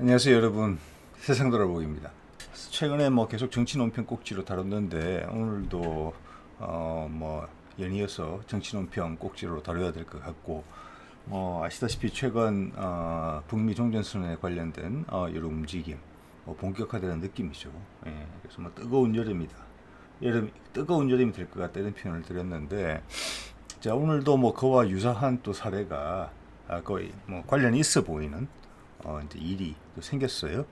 안녕하세요 여러분, 세상 돌아보기입니다. 최근에 계속 정치 논평 꼭지로 다뤘는데 오늘도 연이어서 정치 논평 꼭지로 다뤄야 될 것 같고, 아시다시피 최근 북미 종전선언에 관련된 여러 움직임 본격화되는 느낌이죠. 예, 그래서 뜨거운 여름이다. 뜨거운 여름이 될 것 같다 이런 표현을 드렸는데, 자 오늘도 그와 유사한 또 사례가 거의 관련이 있어 보이는 이제 일이 또 생겼어요.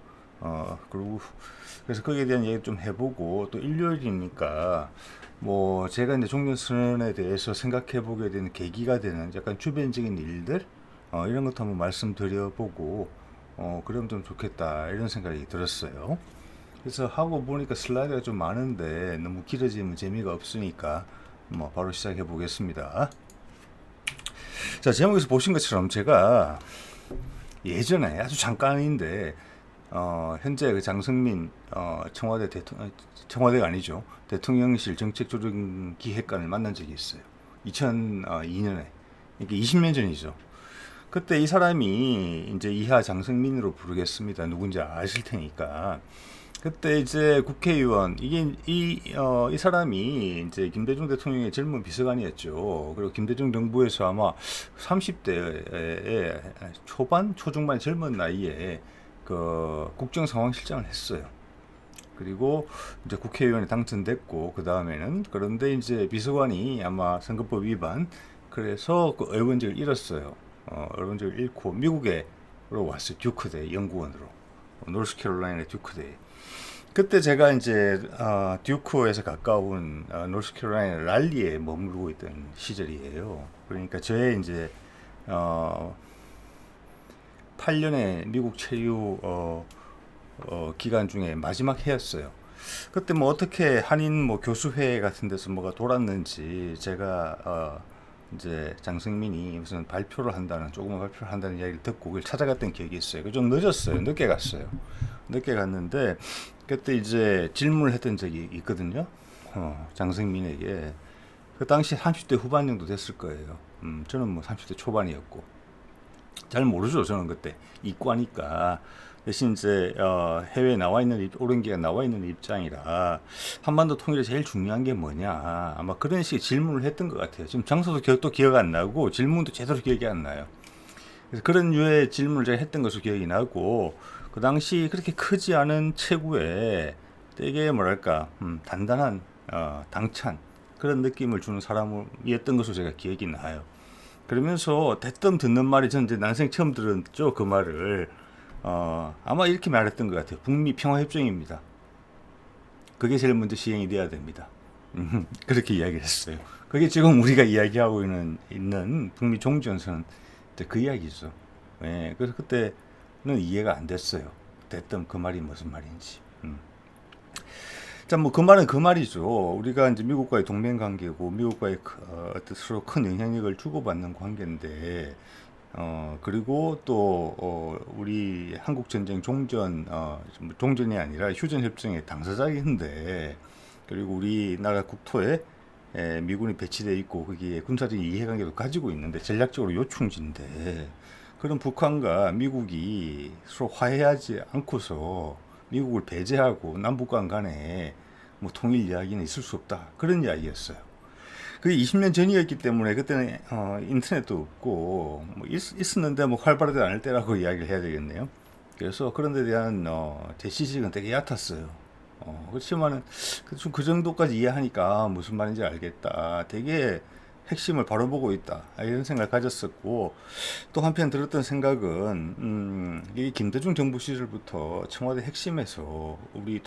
그리고 그래서 거기에 대한 얘기 좀 해보고, 또 일요일이니까 제가 이제 종전선언에 대해서 생각해 보게 되는 계기가 되는 약간 주변적인 일들 이런 것도 한번 말씀드려보고 그러면 좀 좋겠다 이런 생각이 들었어요. 그래서 하고 보니까 슬라이드가 좀 많은데 너무 길어지면 재미가 없으니까 바로 시작해 보겠습니다. 자, 제목에서 보신 것처럼 제가 예전에 아주 잠깐인데 현재 그 장성민 청와대가 아니죠, 대통령실 정책조정기획관을 만난 적이 있어요. 2002년에, 이게 20년 전이죠. 그때 이 사람이 이제 이하 장성민으로 부르겠습니다. 누군지 아실 테니까. 그때 이제 국회의원, 이 사람이 이제 김대중 대통령의 젊은 비서관이었죠. 그리고 김대중 정부에서 아마 30대의 초중반 젊은 나이에 그 국정상황실장을 했어요. 그리고 이제 국회의원에 당선됐고, 그 다음에는, 그런데 이제 비서관이 아마 선거법 위반, 그래서 그 의원직을 잃었어요. 의원직을 잃고 미국으로 왔어요. 듀크대 연구원으로. 노스캐롤라이나 듀크대. 그때 제가 이제 듀크에서 가까운 노스캐롤라이나 랄리에 머물고 있던 시절이에요. 그러니까 저의 이제 8년의 미국 체류 기간 중에 마지막 해였어요. 그때 어떻게 한인 교수회 같은 데서 뭐가 돌았는지, 제가 이제 장성민이 무슨 조그만 발표를 한다는 이야기를 듣고 그걸 찾아갔던 기억이 있어요. 좀 늦었어요. 늦게 갔어요. 늦게 갔는데 그때 이제 질문을 했던 적이 있거든요. 장성민에게. 그 당시 30대 후반 정도 됐을 거예요. 저는 30대 초반이었고 잘 모르죠. 저는 그때 이과니까. 대신 이제 해외에 나와 있는 오랜 기간 나와 있는 입장이라 한반도 통일에 제일 중요한 게 뭐냐, 아마 그런 식의 질문을 했던 것 같아요. 지금 장소도 또 기억 안 나고 질문도 제대로 기억이 안 나요. 그래서 그런 류의 질문을 제가 했던 것으로 기억이 나고, 그 당시 그렇게 크지 않은 체구에 되게 뭐랄까 단단한 당찬 그런 느낌을 주는 사람이었던 것으로 제가 기억이 나요. 그러면서 대뜸 듣는 말이, 저는 이제 난생 처음 들었죠. 그 말을 아마 이렇게 말했던 것 같아요. 북미 평화협정입니다. 그게 제일 먼저 시행이 돼야 됩니다. 그렇게 이야기를 했어요. 그게 지금 우리가 이야기하고 있는 북미 종전선 그 이야기죠. 예, 그래서 그때는 이해가 안 됐어요. 대뜸 그 말이 무슨 말인지. 자, 그 말은 그 말이죠. 우리가 이제 미국과의 동맹 관계고, 미국과의 어떤 서로 큰 영향력을 주고받는 관계인데, 그리고 또, 우리 한국전쟁 종전이 아니라 휴전협정의 당사자인데, 그리고 우리나라 국토에 미군이 배치되어 있고, 거기에 군사적인 이해관계도 가지고 있는데, 전략적으로 요충지인데, 그런 북한과 미국이 서로 화해하지 않고서 미국을 배제하고 남북간 간에 통일 이야기는 있을 수 없다. 그런 이야기였어요. 그게 20년 전이었기 때문에 그때는 인터넷도 없고 있었는데 활발하지 않을 때라고 이야기를 해야 되겠네요. 그래서 그런 데 대한 제 지식은 되게 얕았어요. 그렇지만은 그 정도까지 이해하니까 무슨 말인지 알겠다. 되게 핵심을 바로 보고 있다. 이런 생각을 가졌었고, 또 한편 들었던 생각은, 이 김대중 정부 시절부터 청와대 핵심에서 우리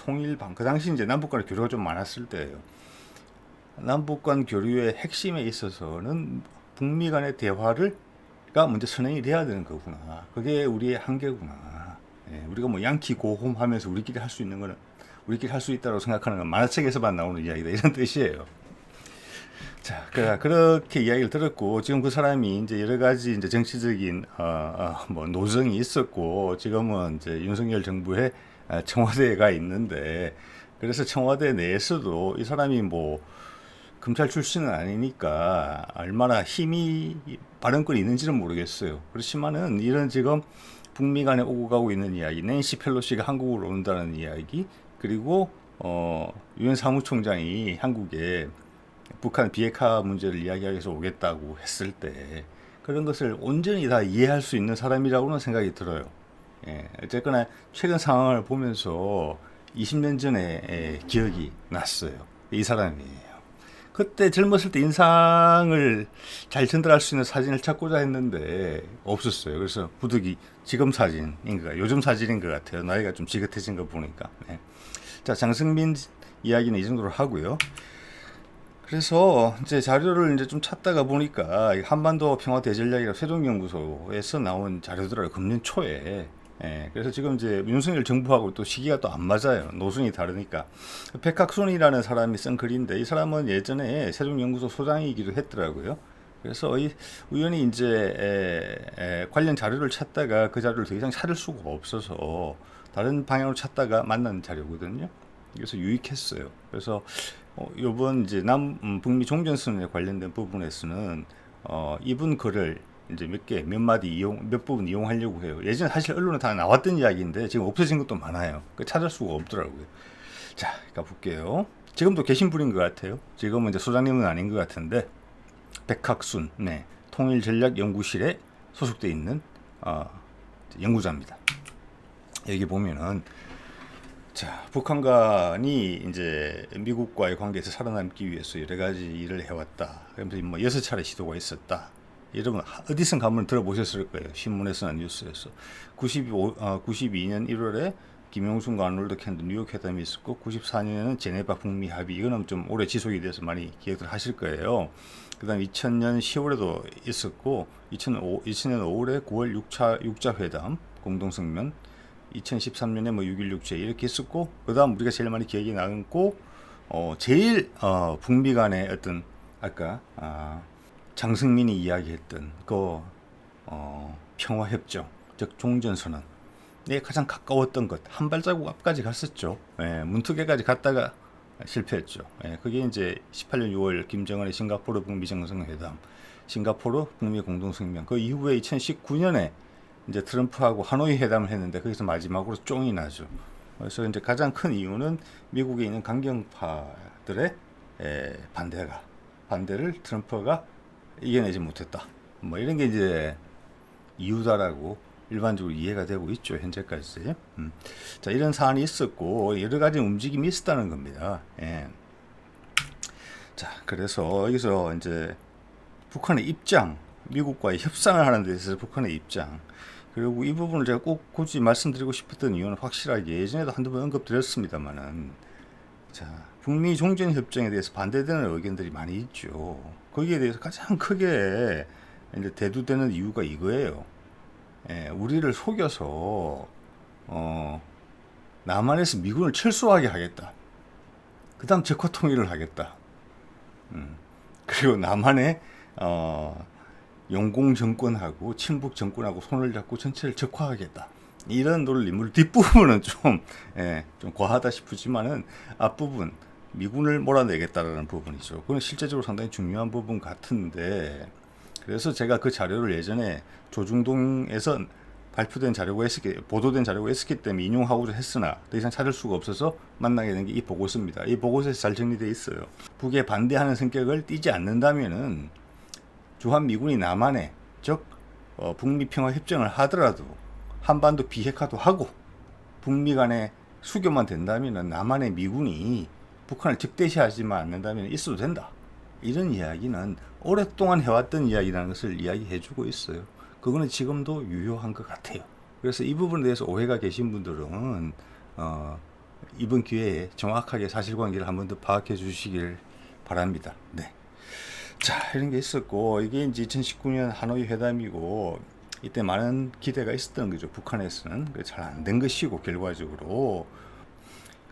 그 당시 이제 남북 간의 교류가 좀 많았을 때예요. 남북 간 교류의 핵심에 있어서는 북미 간의 대화가 먼저 선행이 돼야 되는 거구나. 그게 우리의 한계구나. 예, 우리가 양키 고홈 하면서 우리끼리 할 수 있는 거는 우리끼리 할 수 있다고 생각하는 건 만화책에서만 나오는 이야기다. 이런 뜻이에요. 자, 그렇게 이야기를 들었고, 지금 그 사람이 이제 여러 가지 이제 정치적인, 노정이 있었고, 지금은 이제 윤석열 정부의 청와대가 있는데, 그래서 청와대 내에서도 이 사람이 검찰 출신은 아니니까 얼마나 힘이, 발언권이 있는지는 모르겠어요. 그렇지만은 이런 지금 북미 간에 오고 가고 있는 이야기, 낸시 펠로시가 한국으로 온다는 이야기, 그리고 유엔 사무총장이 한국에 북한 비핵화 문제를 이야기하기 위해서 오겠다고 했을 때 그런 것을 온전히 다 이해할 수 있는 사람이라고는 생각이 들어요. 예, 어쨌거나 최근 상황을 보면서 20년 전에 기억이 났어요. 이 사람이에요. 그때 젊었을 때 인상을 잘 전달할 수 있는 사진을 찾고자 했는데 없었어요. 그래서 부득이 지금 사진인가 요즘 사진인 것 같아요. 나이가 좀 지긋해진 거 보니까. 네. 자, 장승민 이야기는 이 정도로 하고요. 그래서 이제 자료를 이제 좀 찾다가 보니까 한반도 평화 대전략이라 세종연구소에서 나온 자료들을 금년 초에 그래서 지금 이제 윤석열 정부하고 또 시기가 또 안 맞아요. 노선이 다르니까. 백학순이라는 사람이 쓴 글인데 이 사람은 예전에 세종연구소 소장이기도 했더라고요. 그래서 우연히 이제 관련 자료를 찾다가 그 자료를 더 이상 찾을 수가 없어서 다른 방향으로 찾다가 만난 자료거든요. 그래서 유익했어요. 그래서 요번 이제 북미 종전선언에 관련된 부분에서는 이분 글을 이제 몇 마디 몇 부분 이용하려고 해요. 예전에 사실 언론에 다 나왔던 이야기인데 지금 없어진 것도 많아요. 찾을 수가 없더라고요. 자, 가볼게요. 지금도 계신 분인 것 같아요. 지금은 이제 소장님은 아닌 것 같은데 백학순, 네, 통일전략연구실에 소속돼 있는 연구자입니다. 여기 보면은 자, 북한간이 이제 미국과의 관계에서 살아남기 위해서 여러 가지 일을 해왔다. 그러면서 뭐 6차례 시도가 있었다. 여러분 어디선 가면 들어보셨을 거예요. 신문에서나 뉴스에서. 92년 1월에 김영순과 아놀드 캔드 뉴욕 회담이 있었고 94년에는 제네바 북미 합의 이거는 좀 오래 지속이 돼서 많이 기억을 하실 거예요. 그다음 2000년 10월에도 있었고 2000년 5월에 9월 6자 회담 공동성명 2013년에 뭐 6.16 제 이렇게 했었고 그다음 우리가 제일 많이 기억이 남고 제일 북미 간의 어떤 아까 장승민이 이야기했던 그 평화협정 즉 종전선언 가장 가까웠던 것 한 발자국 앞까지 갔었죠. 문턱에까지 갔다가 실패했죠. 그게 이제 18년 6월 김정은의 싱가포르 북미 정상회담, 싱가포르 북미 공동성명. 그 이후에 2019년에 이제 트럼프하고 하노이 회담을 했는데 거기서 마지막으로 쫑이 나죠. 그래서 이제 가장 큰 이유는 미국에 있는 강경파들의 반대를 트럼프가 이겨내지 못했다. 뭐 이런 게 이제 이유다라고 일반적으로 이해가 되고 있죠, 현재까지. 자, 이런 사안이 있었고 여러 가지 움직임이 있었다는 겁니다. 자, 그래서 여기서 이제 북한의 입장, 미국과의 협상을 하는 데 있어서 북한의 입장, 그리고 이 부분을 제가 꼭 굳이 말씀드리고 싶었던 이유는 확실하게 예전에도 한두 번 언급드렸습니다만은, 자, 북미 종전 협정에 대해서 반대되는 의견들이 많이 있죠. 거기에 대해서 가장 크게 이제 대두되는 이유가 이거예요. 우리를 속여서 남한에서 미군을 철수하게 하겠다. 그 다음 적화 통일을 하겠다. 그리고 남한의 용공 정권하고 친북 정권하고 손을 잡고 전체를 적화하겠다. 이런 논리, 물 뒷부분은 좀 과하다 싶지만은 앞부분 미군을 몰아내겠다라는 부분이죠. 그건 실제적으로 상당히 중요한 부분 같은데, 그래서 제가 그 자료를 예전에 조중동에서 발표된 자료가 보도된 자료가 있었기 때문에 인용하고자 했으나 더 이상 찾을 수가 없어서 만나게 된 게 이 보고서입니다. 이 보고서에서 잘 정리되어 있어요. 북에 반대하는 성격을 띠지 않는다면은 주한 미군이 남한에 즉 북미 평화 협정을 하더라도 한반도 비핵화도 하고 북미 간에 수교만 된다면은 남한의 미군이 북한을 적대시하지만 않는다면 있어도 된다. 이런 이야기는 오랫동안 해왔던 이야기라는 것을 이야기해주고 있어요. 그거는 지금도 유효한 것 같아요. 그래서 이 부분에 대해서 오해가 계신 분들은 이번 기회에 정확하게 사실관계를 한 번 더 파악해 주시길 바랍니다. 네. 자, 이런 게 있었고, 이게 이제 2019년 하노이 회담이고, 이때 많은 기대가 있었던 거죠. 북한에서는. 잘 안 된 것이고, 결과적으로.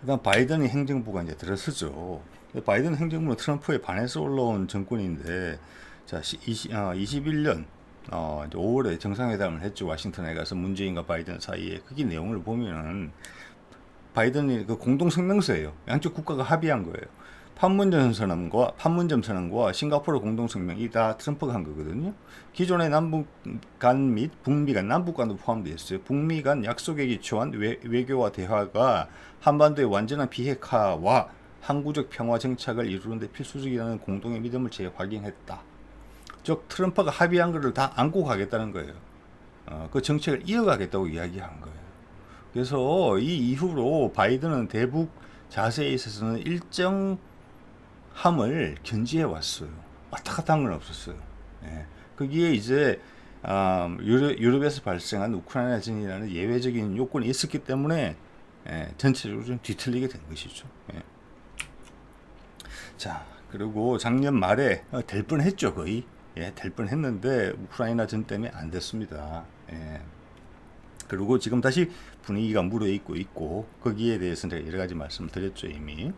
그 다음 바이든 행정부가 이제 들어서죠. 바이든 행정부는 트럼프에 반해서 올라온 정권인데, 자, 21년 5월에 정상회담을 했죠. 와싱턴에 가서 문재인과 바이든 사이에. 거기 내용을 보면은 바이든이 그 공동성명서예요. 양쪽 국가가 합의한 거예요. 판문점 선언과 싱가포르 공동성명이 다 트럼프가 한 거거든요. 기존의 남북 간 및 북미 간, 남북 간도 포함되어 있어요. 북미 간 약속에 기초한 외교와 대화가 한반도의 완전한 비핵화와 항구적 평화 정착을 이루는 데 필수적이라는 공동의 믿음을 재확인했다. 즉 트럼프가 합의한 것을 다 안고 가겠다는 거예요. 그 정책을 이어가겠다고 이야기한 거예요. 그래서 이 이후로 바이든은 대북 자세에 있어서는 일정함을 견지해 왔어요. 왔다 갔다 한 건 없었어요. 예. 거기에 이제 유럽에서 발생한 우크라이나전이라는 예외적인 요건이 있었기 때문에 전체적으로 좀 뒤틀리게 된 것이죠. 예. 자, 그리고 작년 말에 될 뻔했죠, 거의. 예, 될 뻔했는데 우크라이나전 때문에 안 됐습니다. 예. 그리고 지금 다시 분위기가 무르익고 있고 거기에 대해서는 제가 여러 가지 말씀을 드렸죠 이미.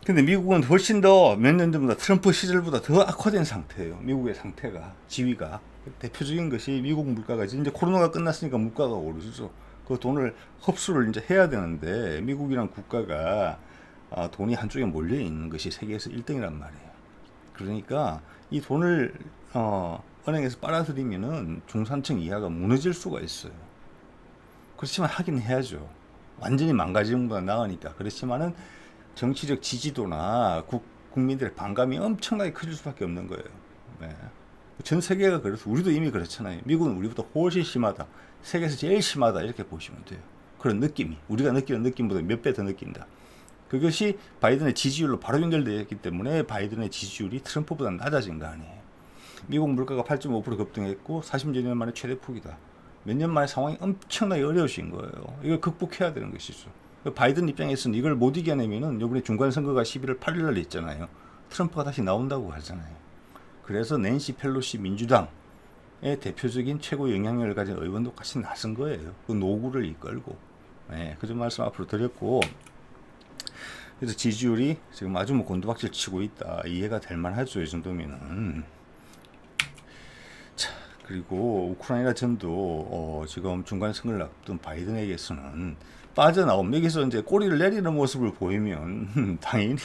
근데 미국은 훨씬 더 몇 년 전보다 트럼프 시절보다 더 악화된 상태예요. 미국의 상태가, 지위가. 대표적인 것이 미국 물가가 이제 코로나가 끝났으니까 물가가 오르죠. 그 돈을 흡수를 이제 해야 되는데 미국이란 국가가 돈이 한쪽에 몰려 있는 것이 세계에서 1등이란 말이에요. 그러니까 이 돈을 은행에서 빨아들이면은 중산층 이하가 무너질 수가 있어요. 그렇지만 하긴 해야죠. 완전히 망가지는 것보다 나으니까. 그렇지만은 정치적 지지도나 국민들의 반감이 엄청나게 커질 수밖에 없는 거예요. 네. 전 세계가 그래서 우리도 이미 그렇잖아요. 미국은 우리보다 훨씬 심하다. 세계에서 제일 심하다. 이렇게 보시면 돼요. 그런 느낌이 우리가 느끼는 느낌보다 몇 배 더 느낀다. 그것이 바이든의 지지율로 바로 연결되어 있기 때문에 바이든의 지지율이 트럼프보다 낮아진 거 아니에요. 미국 물가가 8.5% 급등했고 40여 년 만에 최대폭이다. 몇 년 만에 상황이 엄청나게 어려우신 거예요. 이걸 극복해야 되는 것이죠. 바이든 입장에서는 이걸 못 이겨내면은 이번에 중간선거가 11월 8일 날 있잖아요. 트럼프가 다시 나온다고 하잖아요. 그래서 낸시 펠로시 민주당의 대표적인 최고 영향력을 가진 의원도 같이 나선 거예요. 그 노구를 이끌고. 네, 그런 말씀 앞으로 드렸고. 그래서 지지율이 지금 아주 뭐 곤두박질 치고 있다. 이해가 될 만하죠. 이 정도면은. 자, 그리고 우크라이나 전도 지금 중간 선거를 앞둔 바이든에게서는 빠져나오면 여기서 이제 꼬리를 내리는 모습을 보이면 당연히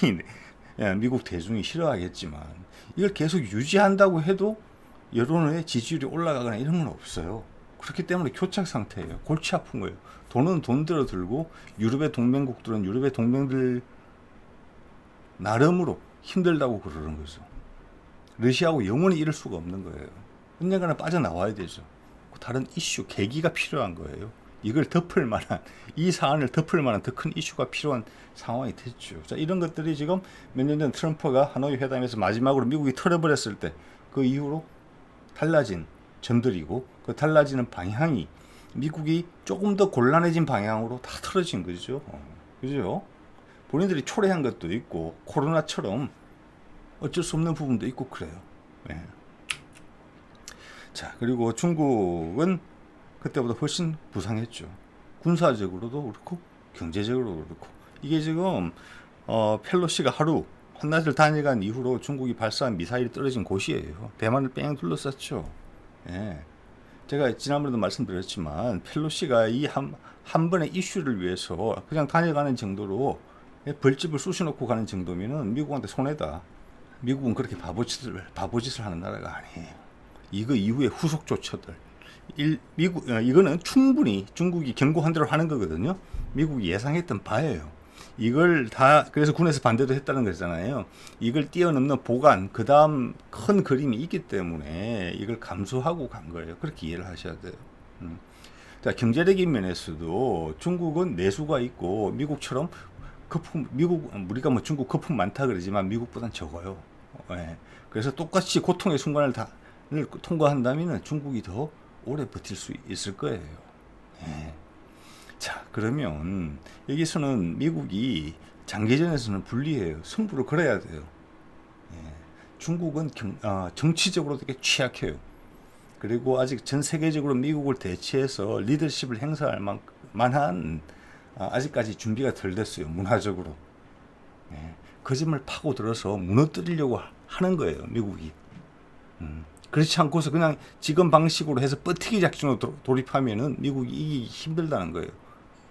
미국 대중이 싫어하겠지만 이걸 계속 유지한다고 해도 여론의 지지율이 올라가거나 이런 건 없어요. 그렇기 때문에 교착 상태예요. 골치 아픈 거예요. 돈은 돈대로 들고 유럽의 동맹국들은 유럽의 동맹들 나름으로 힘들다고 그러는 거죠. 러시아하고 영원히 이럴 수가 없는 거예요. 언젠가는 빠져나와야 되죠. 다른 이슈, 계기가 필요한 거예요. 이걸 덮을 만한, 이 사안을 덮을 만한 더 큰 이슈가 필요한 상황이 됐죠. 자, 이런 것들이 지금 몇 년 전 트럼프가 하노이 회담에서 마지막으로 미국이 털어버렸을 때 그 이후로 달라진 점들이고 그 달라지는 방향이 미국이 조금 더 곤란해진 방향으로 다 틀어진 거죠. 그죠? 본인들이 초래한 것도 있고 코로나처럼 어쩔 수 없는 부분도 있고 그래요. 네. 자, 그리고 중국은 그때보다 훨씬 부상했죠. 군사적으로도 그렇고 경제적으로도 그렇고. 이게 지금 펠로시가 하루 한낮을 다녀간 이후로 중국이 발사한 미사일이 떨어진 곳이에요. 대만을 뺑 둘러쌌죠. 예. 제가 지난번에도 말씀드렸지만 펠로시가 이 한 번의 이슈를 위해서 그냥 다녀가는 정도로 벌집을 쑤셔놓고 가는 정도면은 미국한테 손해다. 미국은 그렇게 바보짓을 하는 나라가 아니에요. 이거 이후에 후속 조처들. 이거는 충분히 중국이 경고한 대로 하는 거거든요. 미국이 예상했던 바예요. 이걸 다 그래서 군에서 반대도 했다는 거잖아요. 이걸 뛰어넘는 보관, 그 다음 큰 그림이 있기 때문에 이걸 감수하고 간 거예요. 그렇게 이해를 하셔야 돼요. 자, 경제적인 면에서도 중국은 내수가 있고 미국처럼 우리가 뭐 중국 거품 많다 그러지만 미국보단 적어요. 예. 그래서 똑같이 고통의 순간을 통과한다면 중국이 더 오래 버틸 수 있을 거예요. 예. 자, 그러면 여기서는 미국이 장기전에서는 불리해요. 승부를 걸어야 돼요. 예. 중국은 정치적으로 되게 취약해요. 그리고 아직 전 세계적으로 미국을 대체해서 리더십을 행사할 만한 아직까지 준비가 덜 됐어요. 문화적으로. 예. 그 점을 파고들어서 무너뜨리려고 하는 거예요. 미국이. 그렇지 않고서 그냥 지금 방식으로 해서 버티기 작전으로 돌입하면은 미국이 이기기 힘들다는 거예요.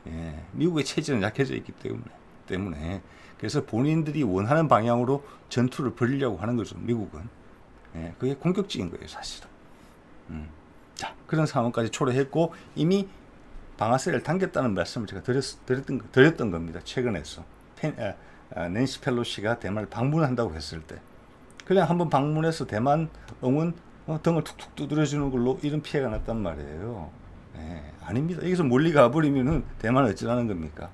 예. 미국의 체질은 약해져 있기 때문에. 때문에 그래서 본인들이 원하는 방향으로 전투를 벌이려고 하는 거죠. 미국은. 예, 그게 공격적인 거예요, 사실은. 자, 그런 상황까지 초래했고 이미 방아쇠를 당겼다는 말씀을 제가 드렸던 겁니다. 최근에서 낸시 펠로시가 대만을 방문한다고 했을 때 그냥 한번 방문해서 대만 응원 등을 툭툭 두드려주는 걸로 이런 피해가 났단 말이에요. 예, 아닙니다. 여기서 멀리 가버리면은 대만은 어쩌라는 겁니까?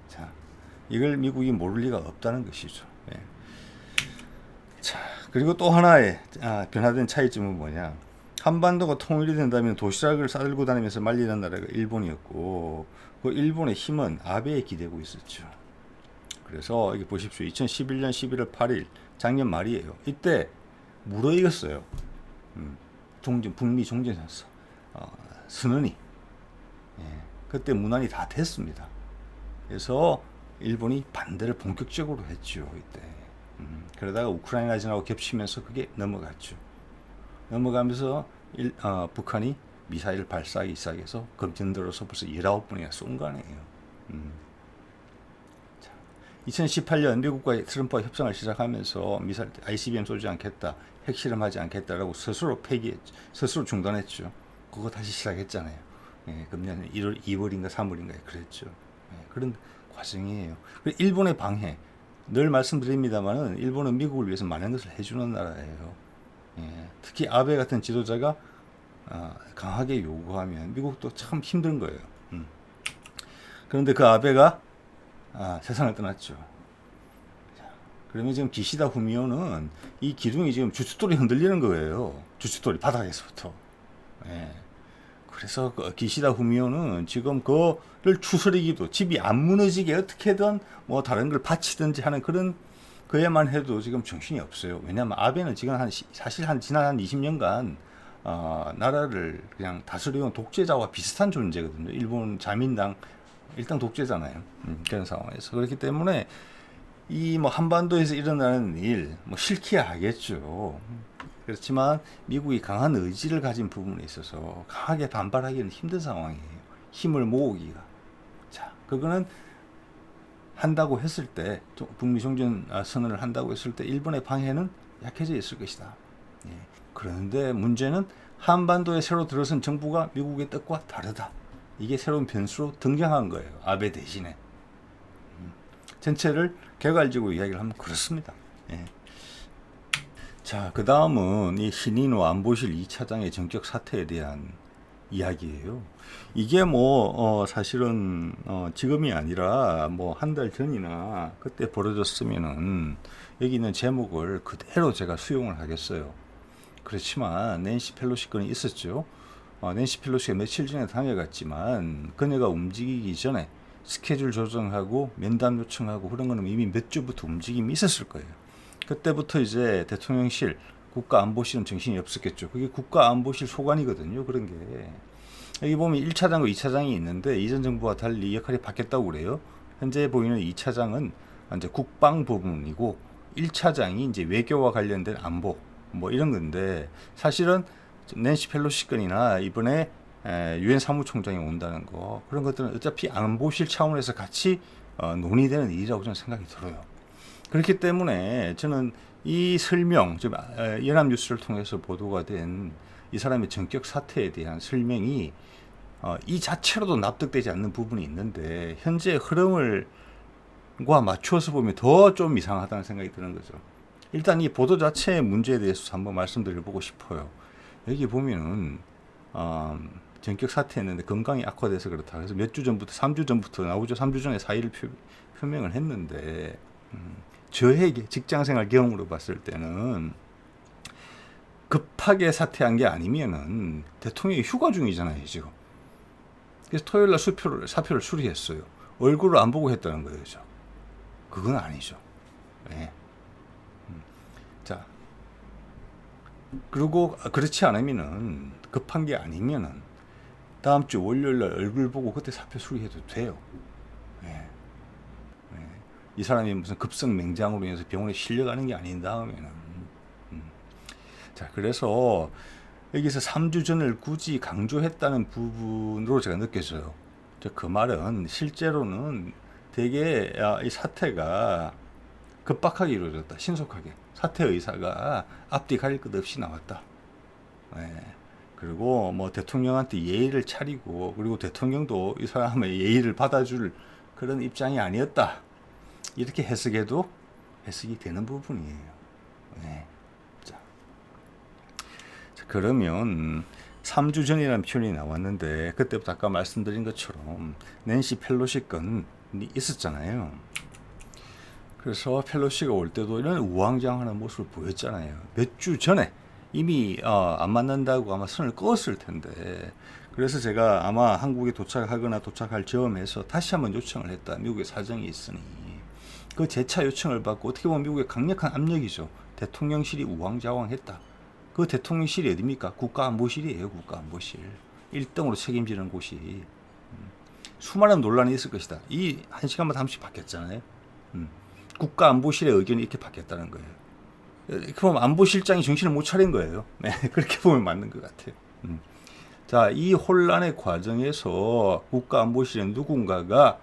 자, 이걸 미국이 모를 리가 없다는 것이죠. 예. 자, 그리고 또 하나의 변화된 차이점은 뭐냐? 한반도가 통일이 된다면 도시락을 싸들고 다니면서 말리는 나라가 일본이었고 그 일본의 힘은 아베에 기대고 있었죠. 그래서 여기 보십시오. 2011년 11월 8일 작년 말이에요. 이때 무르익었어요. 북미 종전선서 선언이. 예, 그때 문안이 다 됐습니다. 그래서 일본이 반대를 본격적으로 했죠. 이때. 그러다가 우크라이나전하고 겹치면서 그게 넘어갔죠. 넘어가면서 북한이 미사일 발사하기 시작해서 금년들어서 벌써 19번이나 쏜 거 아니에요. 2018년 미국과 트럼프가 협상을 시작하면서 미사일 ICBM 쏘지 않겠다, 핵실험하지 않겠다라고 스스로 스스로 중단했죠. 그거 다시 시작했잖아요. 예, 금년 1월, 2월인가 3월인가에 그랬죠. 예, 그런 과정이에요. 그리고 일본의 방해, 늘 말씀드립니다만은 일본은 미국을 위해서 많은 것을 해주는 나라예요. 예, 특히 아베 같은 지도자가 강하게 요구하면 미국도 참 힘든 거예요. 그런데 그 아베가 세상을 떠났죠. 그러면 지금 기시다 후미오는 이 기둥이 지금 주춧돌이 흔들리는 거예요. 주춧돌이 바닥에서부터. 예. 그래서 그 기시다 후미오는 지금 그를 추스리기도 집이 안 무너지게 어떻게든 뭐 다른 걸 바치든지 하는 그런 그에만 해도 지금 정신이 없어요. 왜냐하면 아베는 지금 사실 지난 한 20년간 나라를 그냥 다스려온 독재자와 비슷한 존재거든요. 일본 자민당 일단 독재잖아요. 그런 상황에서 그렇기 때문에 이 뭐 한반도에서 일어나는 일 뭐 싫기야 하겠죠. 그렇지만 미국이 강한 의지를 가진 부분에 있어서 강하게 반발하기는 힘든 상황이에요. 힘을 모으기가. 자, 그거는 한다고 했을 때 북미 종전 선언을 한다고 했을 때 일본의 방해는 약해져 있을 것이다. 예. 그런데 문제는 한반도에 새로 들어선 정부가 미국의 뜻과 다르다. 이게 새로운 변수로 등장한 거예요. 아베 대신에. 전체를 개괄적으로 이야기를 하면 그렇습니다. 예. 자, 그 다음은 이 신인호 안보실 2차장의 전격 사퇴에 대한 이야기예요. 이게 사실은 지금이 아니라 뭐 한 달 전이나 그때 벌어졌으면은 여기 있는 제목을 그대로 제가 수용을 하겠어요. 그렇지만 낸시 펠로시 건이 있었죠. 낸시 펠로시가 며칠 전에 다녀갔지만 그녀가 움직이기 전에 스케줄 조정하고 면담 요청하고 그런 거는 이미 몇 주부터 움직임이 있었을 거예요. 그때부터 이제 대통령실, 국가안보실은 정신이 없었겠죠. 그게 국가안보실 소관이거든요. 그런 게. 여기 보면 1차장과 2차장이 있는데 이전 정부와 달리 역할이 바뀌었다고 그래요. 현재 보이는 2차장은 이제 국방 부분이고 1차장이 이제 외교와 관련된 안보 뭐 이런 건데 사실은 낸시 펠로시 건이나 이번에 유엔 사무총장이 온다는 거 그런 것들은 어차피 안보실 차원에서 같이 논의되는 일이라고 저는 생각이 들어요. 그렇기 때문에 저는 이 설명, 좀 연합뉴스를 통해서 보도가 된 이 사람의 전격 사퇴에 대한 설명이 이 자체로도 납득되지 않는 부분이 있는데 현재 흐름과 맞추어서 보면 더 좀 이상하다는 생각이 드는 거죠. 일단 이 보도 자체의 문제에 대해서 한번 말씀드려보고 싶어요. 여기 보면은 전격 사퇴했는데 건강이 악화돼서 그렇다. 그래서 몇 주 전부터 3주 전부터 나오죠. 3주 전에 사의를 표명을 했는데 저의 직장생활 경험으로 봤을 때는 급하게 사퇴한 게 아니면은 대통령이 휴가 중이잖아요 지금. 그래서 토요일날 사표를 수리했어요. 얼굴을 안 보고 했다는 거예요. 그건 아니죠. 네. 자, 그리고 그렇지 않으면은 급한 게 아니면은 다음 주 월요일날 얼굴 보고 그때 사표 수리해도 돼요. 네. 네. 이 사람이 무슨 급성 맹장으로 인해서 병원에 실려가는 게 아닌 다음에는. 자, 그래서 여기서 3주 전을 굳이 강조했다는 부분으로 제가 느껴져요. 그 말은 실제로는 되게 이 사태가 급박하게 이루어졌다. 신속하게. 사퇴 의사가 앞뒤 가릴 것 없이 나왔다. 예. 그리고 뭐 대통령한테 예의를 차리고, 그리고 대통령도 이 사람의 예의를 받아줄 그런 입장이 아니었다. 이렇게 해석해도 해석이 되는 부분이에요. 예. 자, 그러면 3주 전이라는 표현이 나왔는데, 그때부터 아까 말씀드린 것처럼 낸시 펠로시 건이 있었잖아요. 그래서 펠로시가 올 때도 이런 우왕좌왕하는 모습을 보였잖아요. 몇 주 전에 이미 안 만난다고 아마 선을 그었을 텐데, 그래서 제가 아마 한국에 도착하거나 도착할 즈음에서 다시 한번 요청을 했다. 미국의 사정이 있으니. 그 재차 요청을 받고, 어떻게 보면 미국의 강력한 압력이죠. 대통령실이 우왕좌왕했다. 그 대통령실이 어디입니까? 국가안보실이에요. 국가안보실. 1등으로 책임지는 곳이. 수많은 논란이 있을 것이다. 이 한 시간마다 한 번씩 바뀌었잖아요. 국가안보실의 의견이 이렇게 바뀌었다는 거예요. 그럼 안보실장이 정신을 못 차린 거예요. 네, 그렇게 보면 맞는 것 같아요. 자, 이 혼란의 과정에서 국가안보실의 누군가가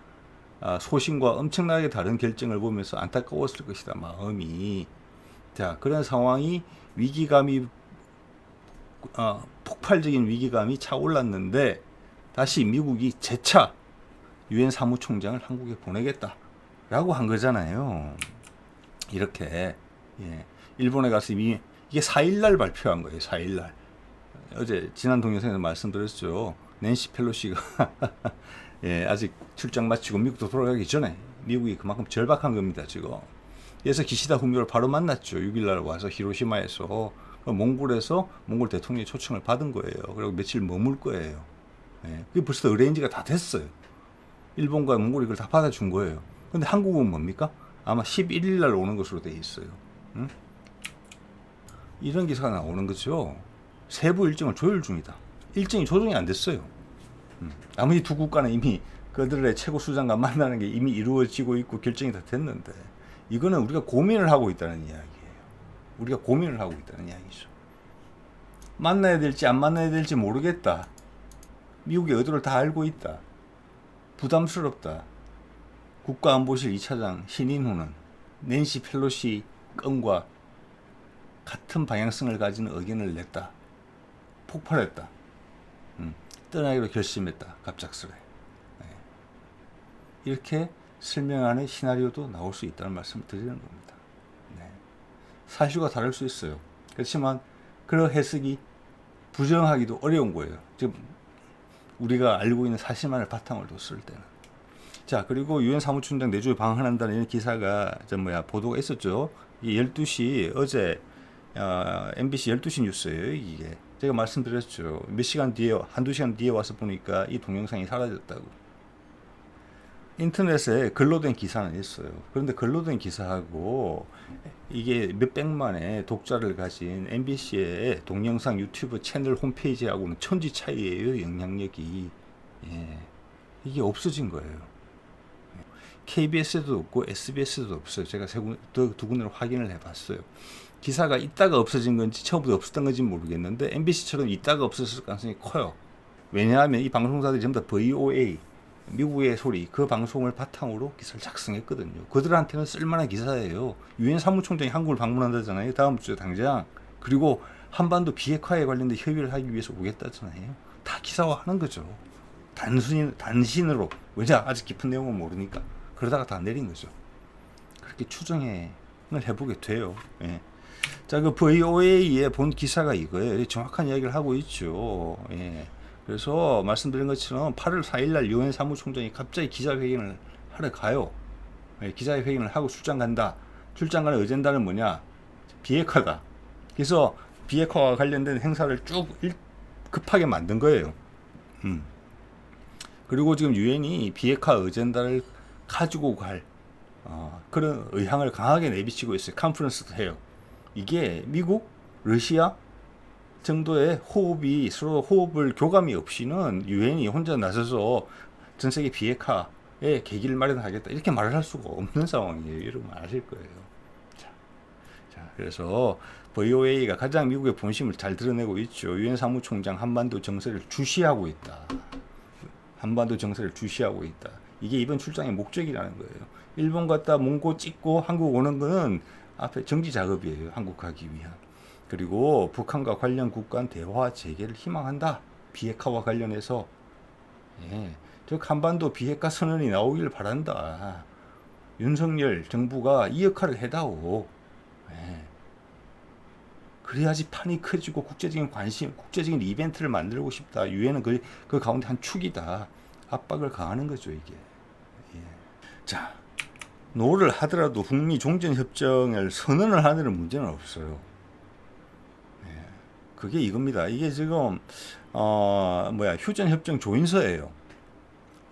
소신과 엄청나게 다른 결정을 보면서 안타까웠을 것이다. 마음이. 자, 그런 상황이 위기감이 폭발적인 위기감이 차올랐는데, 다시 미국이 재차 유엔 사무총장을 한국에 보내겠다라고 한 거잖아요. 이렇게. 예. 일본에 가서 이미 이게 4일날 발표한 거예요. 4일날. 어제 지난 동영상에서 말씀드렸죠. 낸시 펠로시가 예, 아직 출장 마치고 미국도 돌아가기 전에 미국이 그만큼 절박한 겁니다. 지금. 그래서 기시다 후미오를 바로 만났죠. 6일날 와서 히로시마에서 몽골에서 몽골 대통령의 초청을 받은 거예요. 그리고 며칠 머물 거예요. 예, 그게 벌써 어레인지가 다 됐어요. 일본과 몽골이 그걸 다 받아준 거예요. 근데 한국은 뭡니까? 아마 11일날 오는 것으로 돼 있어요. 응? 이런 기사가 나오는 거죠. 세부 일정을 조율 중이다. 일정이 조정이 안 됐어요. 아무리 두 국가는 이미 그들의 최고 수장과 만나는 게 이미 이루어지고 있고 결정이 다 됐는데, 이거는 우리가 고민을 하고 있다는 이야기예요. 우리가 고민을 하고 있다는 이야기죠. 만나야 될지 안 만나야 될지 모르겠다. 미국의 의도를 다 알고 있다. 부담스럽다. 국가안보실 2차장 신인후는 낸시 펠로시 건과 같은 방향성을 가진 의견을 냈다. 폭발했다. 떠나기로 결심했다. 갑작스레. 네. 이렇게 설명하는 시나리오도 나올 수 있다는 말씀을 드리는 겁니다. 네. 사실과 다를 수 있어요. 그렇지만 그런 해석이 부정하기도 어려운 거예요. 지금 우리가 알고 있는 사실만을 바탕으로 뒀을 때는. 자, 그리고 유엔 사무총장 내주에 방한한다는 이런 기사가 보도가 있었죠. 이 12시 어제 MBC 12시 뉴스예요. 이게 제가 말씀드렸죠. 몇 시간 뒤에, 한두 시간 뒤에 와서 보니까 이 동영상이 사라졌다고. 인터넷에 글로 된 기사는 있어요. 그런데 글로 된 기사하고 이게 몇백만의 독자를 가진 MBC의 동영상 유튜브 채널 홈페이지하고는 천지 차이예요. 영향력이. 예. 이게 없어진 거예요. KBS에도 없고 SBS에도 없어요. 제가 두 군데로 확인을 해봤어요. 기사가 있다가 없어진 건지 처음부터 없었던 건지 모르겠는데, MBC처럼 있다가 없었을 가능성이 커요. 왜냐하면 이 방송사들이 전부 다 VOA, 미국의 소리, 그 방송을 바탕으로 기사를 작성했거든요. 그들한테는 쓸만한 기사예요. 유엔 사무총장이 한국을 방문한다잖아요. 다음 주에 당장. 그리고 한반도 비핵화에 관련된 협의를 하기 위해서 오겠다잖아요. 다 기사화하는 거죠. 단신으로. 왜냐? 아직 깊은 내용은 모르니까. 그러다가 다 내린 거죠. 그렇게 추정을 해보게 돼요. 예. 자, 그 VOA에 본 기사가 이거예요. 정확한 이야기를 하고 있죠. 예. 그래서 말씀드린 것처럼 8월 4일날 유엔 사무총장이 갑자기 기자회견을 하러 가요. 예, 기자회견을 하고 출장 간다. 출장 가는 어젠다는 뭐냐? 비핵화다. 그래서 비핵화와 관련된 행사를 쭉 급하게 만든 거예요. 그리고 지금 유엔이 비핵화 어젠다를 가지고 갈 그런 의향을 강하게 내비치고 있어요. 컨퍼런스도 해요. 이게 미국, 러시아 정도의 호흡이 서로 호흡을 교감이 없이는 유엔이 혼자 나서서 전 세계 비핵화의 계기를 마련하겠다 이렇게 말을 할 수가 없는 상황이에요. 여러분 아실 거예요. 자, 그래서 VOA가 가장 미국의 본심을 잘 드러내고 있죠. 유엔 사무총장 한반도 정세를 주시하고 있다. 한반도 정세를 주시하고 있다. 이게 이번 출장의 목적이라는 거예요. 일본 갔다 몽고 찍고 한국 오는 거는 앞에 정지 작업이에요. 한국 가기 위한. 그리고 북한과 관련 국간 대화 재개를 희망한다. 비핵화와 관련해서 예, 저 한반도 비핵화 선언이 나오길 바란다. 윤석열 정부가 이 역할을 해다오. 예. 그래야지 판이 커지고 국제적인 관심, 국제적인 이벤트를 만들고 싶다. 유엔은 그 가운데 한 축이다. 압박을 가하는 거죠, 이게. 예. 자, 노를 하더라도 북미 종전협정을 선언을 하는 문제는 없어요. 예. 그게 이겁니다. 이게 지금, 휴전협정 조인서예요.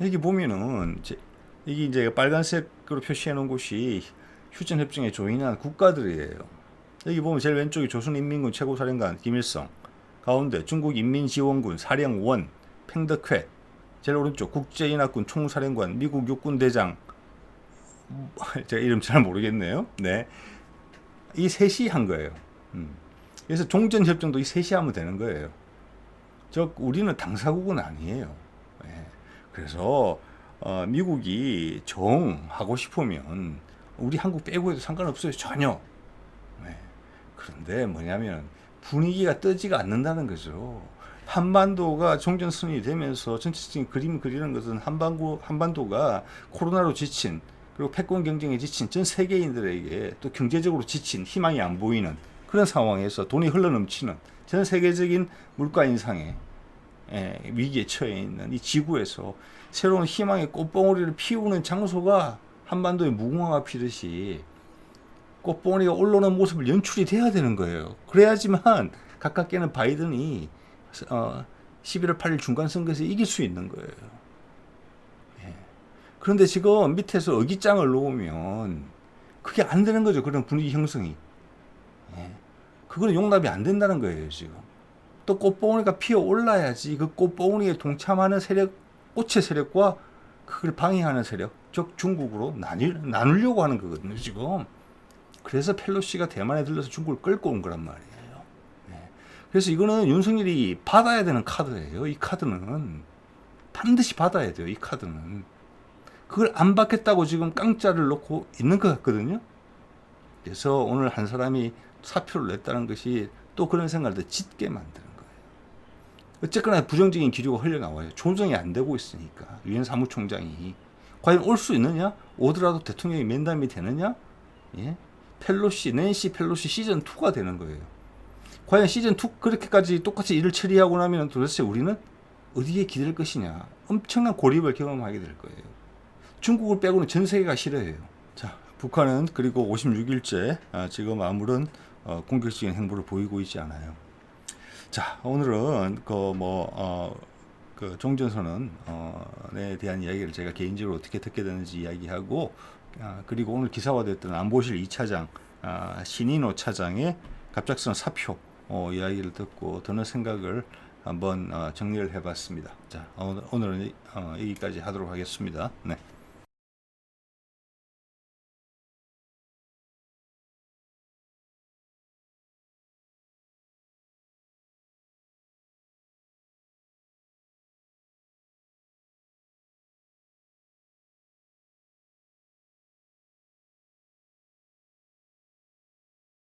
여기 보면은, 이게 이제 빨간색으로 표시해 놓은 곳이 휴전협정에 조인한 국가들이에요. 여기 보면 제일 왼쪽이 조선인민군 최고사령관 김일성, 가운데 중국인민지원군 사령원 팽덕회, 제일 오른쪽 국제인합군 총사령관 미국 육군대장, 제가 이름 잘 모르겠네요. 네, 이 셋이 한 거예요. 그래서 종전협정도 이 셋이 하면 되는 거예요. 즉 우리는 당사국은 아니에요. 네. 그래서 미국이 정하고 싶으면 우리 한국 빼고 해도 상관없어요. 전혀. 네. 그런데 뭐냐면 분위기가 뜨지가 않는다는 거죠. 한반도가 종전선언이 되면서 전체적인 그림 그리는 것은 한반도가 코로나로 지친, 그리고 패권 경쟁에 지친 전 세계인들에게 또 경제적으로 지친, 희망이 안 보이는 그런 상황에서 돈이 흘러넘치는 전 세계적인 물가 인상에 위기에 처해 있는 이 지구에서 새로운 희망의 꽃봉오리를 피우는 장소가 한반도의 무궁화가 피듯이 꽃봉오리가 올라오는 모습을 연출이 돼야 되는 거예요. 그래야지만 가깝게는 바이든이 11월 8일 중간선거에서 이길 수 있는 거예요. 예. 그런데 지금 밑에서 어깃장을 놓으면 그게 안 되는 거죠. 그런 분위기 형성이. 예. 그거는 용납이 안 된다는 거예요, 지금. 또 꽃봉오리가 피어 올라야지 그 꽃봉오리에 동참하는 세력, 꽃의 세력과 그걸 방해하는 세력, 즉 중국으로 나누려고 하는 거거든요, 지금. 그래서 펠로시가 대만에 들러서 중국을 끌고 온 거란 말이에요. 네. 그래서 이거는 윤석열이 받아야 되는 카드예요. 이 카드는 반드시 받아야 돼요. 이 카드는 그걸 안 받겠다고 지금 깡짜를 놓고 있는 것 같거든요. 그래서 오늘 한 사람이 사표를 냈다는 것이 또 그런 생각을 더 짙게 만드는 거예요. 어쨌거나 부정적인 기류가 흘러나와요. 조정이 안 되고 있으니까 유엔 사무총장이 과연 올 수 있느냐? 오더라도 대통령이 면담이 되느냐? 예? 낸시 펠로시 시즌 2가 되는 거예요. 과연 시즌 2 그렇게까지 똑같이 일을 처리하고 나면 도대체 우리는 어디에 기댈 것이냐? 엄청난 고립을 경험하게 될 거예요. 중국을 빼고는 전 세계가 싫어해요. 자, 북한은 그리고 56일째 지금 아무런 공격적인 행보를 보이고 있지 않아요. 자, 오늘은 그 종전선언에 대한 이야기를 제가 개인적으로 어떻게 듣게 되는지 이야기하고, 그리고 오늘 기사화됐던 안보실 2차장 신인호 차장의 갑작스런 사표 이야기를 듣고 드는 생각을 한번 정리를 해봤습니다. 자, 오늘은 여기까지 하도록 하겠습니다. 네.